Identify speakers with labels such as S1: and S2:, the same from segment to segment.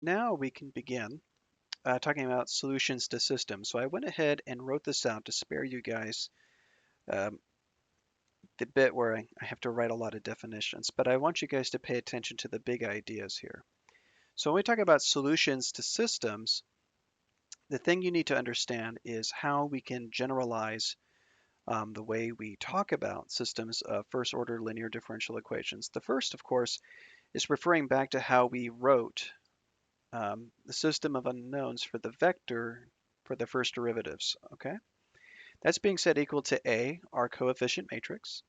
S1: now we can begin talking about solutions to systems. So I went ahead and wrote this out to spare you guys um, the bit where I have to write a lot of definitions, but I want you guys to pay attention to the big ideas here. So when we talk about solutions to systems, the thing you need to understand is how we can generalize the way we talk about systems of first order linear differential equations. The first, of course, is referring back to how we wrote the system of unknowns for the vector for the first derivatives, okay? That's being set equal to A, our coefficient matrix,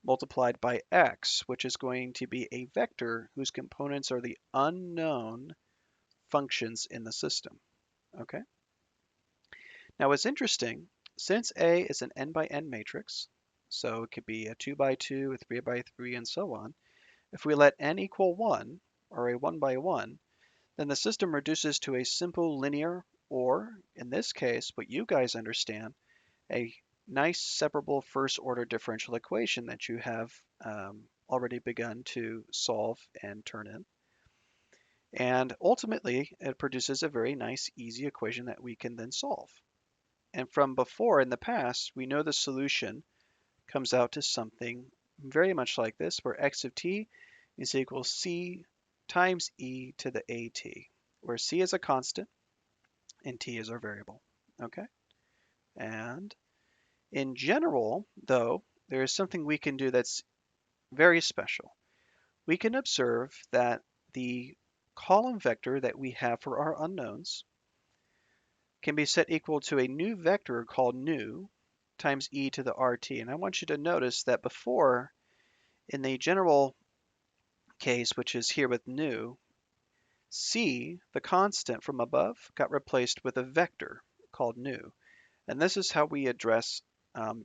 S1: multiplied by X, which is going to be a vector whose components are the unknown functions in the system, okay? Now what's interesting, since A is an n by n matrix, so it could be a 2 by 2, a 3 by 3, and so on, if we let n equal 1, or a 1 by 1, then the system reduces to a simple linear, or in this case, what you guys understand, a nice separable first order differential equation that you have already begun to solve and turn in. And ultimately, it produces a very nice, easy equation that we can then solve. And from before in the past, we know the solution comes out to something very much like this, where x of t is equal c times e to the at, where c is a constant and t is our variable. Okay? And in general, though, there is something we can do that's very special. We can observe that the column vector that we have for our unknowns can be set equal to a new vector called nu times e to the rt. And I want you to notice that before, in the general case, which is here with nu, c, the constant from above, got replaced with a vector called nu. And this is how we address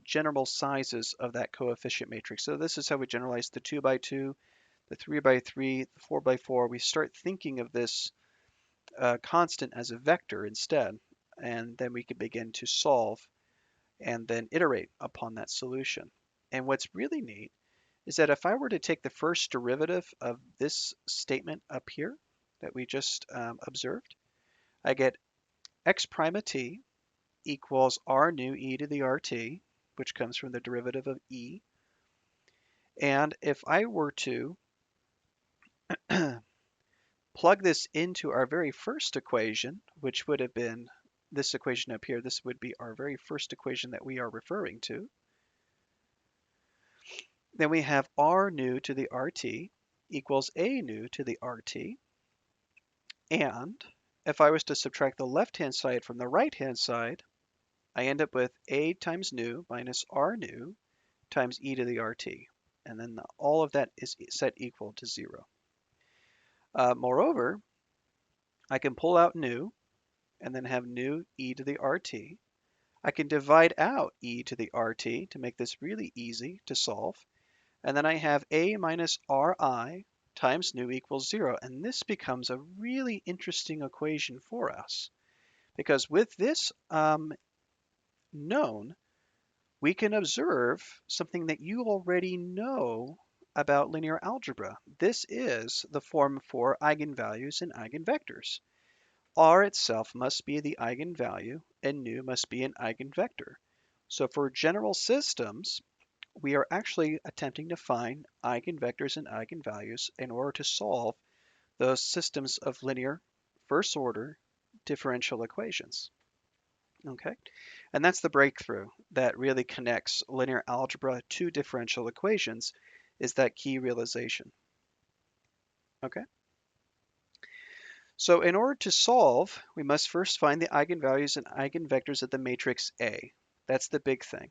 S1: general sizes of that coefficient matrix. So this is how we generalize the 2 by 2, the 3 by 3, the 4 by 4. We start thinking of this constant as a vector instead, and then we can begin to solve and then iterate upon that solution. And what's really neat is that if I were to take the first derivative of this statement up here that we just observed, I get x prime of t equals r nu e to the rt, which comes from the derivative of e. And if I were to plug this into our very first equation, which would have been this equation up here, this would be our very first equation that we are referring to. Then we have r nu to the rt equals a nu to the rt. And if I was to subtract the left-hand side from the right-hand side, I end up with a times nu minus r nu times e to the rt. And then all of that is set equal to 0. Moreover, I can pull out nu and then have nu e to the rt. I can divide out e to the rt to make this really easy to solve. And then I have a minus ri times nu equals 0. And this becomes a really interesting equation for us. Because with this known, we can observe something that you already know about linear algebra. This is the form for eigenvalues and eigenvectors. R itself must be the eigenvalue, and nu must be an eigenvector. So for general systems, we are actually attempting to find eigenvectors and eigenvalues in order to solve those systems of linear first order differential equations. Okay, and that's the breakthrough that really connects linear algebra to differential equations, is that key realization. Okay, so in order to solve, we must first find the eigenvalues and eigenvectors of the matrix A. That's the big thing.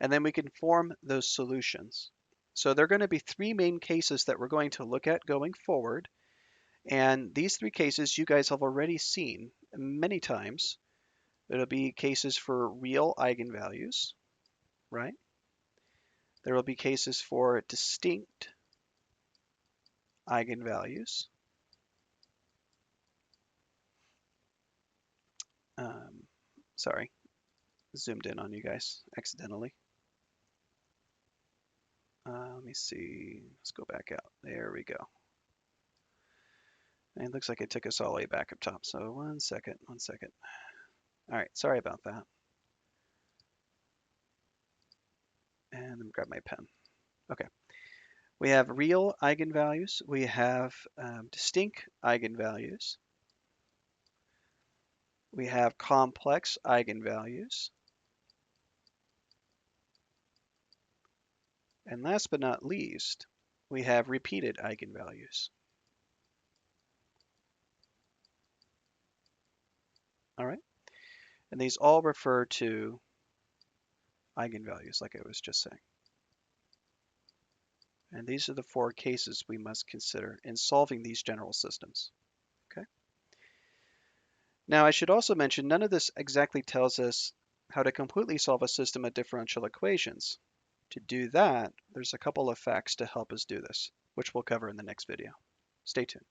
S1: And then we can form those solutions. So there are going to be 3 main cases that we're going to look at going forward. And these 3 cases you guys have already seen many times. It'll be cases for real eigenvalues, right? There will be cases for distinct eigenvalues. Sorry, zoomed in on you guys accidentally. Let me see, let's go back out. There we go. And it looks like it took us all the way back up top. So 1 second, 1 second. All right, sorry about that. And let me grab my pen. Okay. We have real eigenvalues. We have distinct eigenvalues. We have complex eigenvalues. And last but not least, we have repeated eigenvalues. All right. And these all refer to eigenvalues, like I was just saying. And these are the 4 cases we must consider in solving these general systems. Okay. Now, I should also mention none of this exactly tells us how to completely solve a system of differential equations. To do that, there's a couple of facts to help us do this, which we'll cover in the next video. Stay tuned.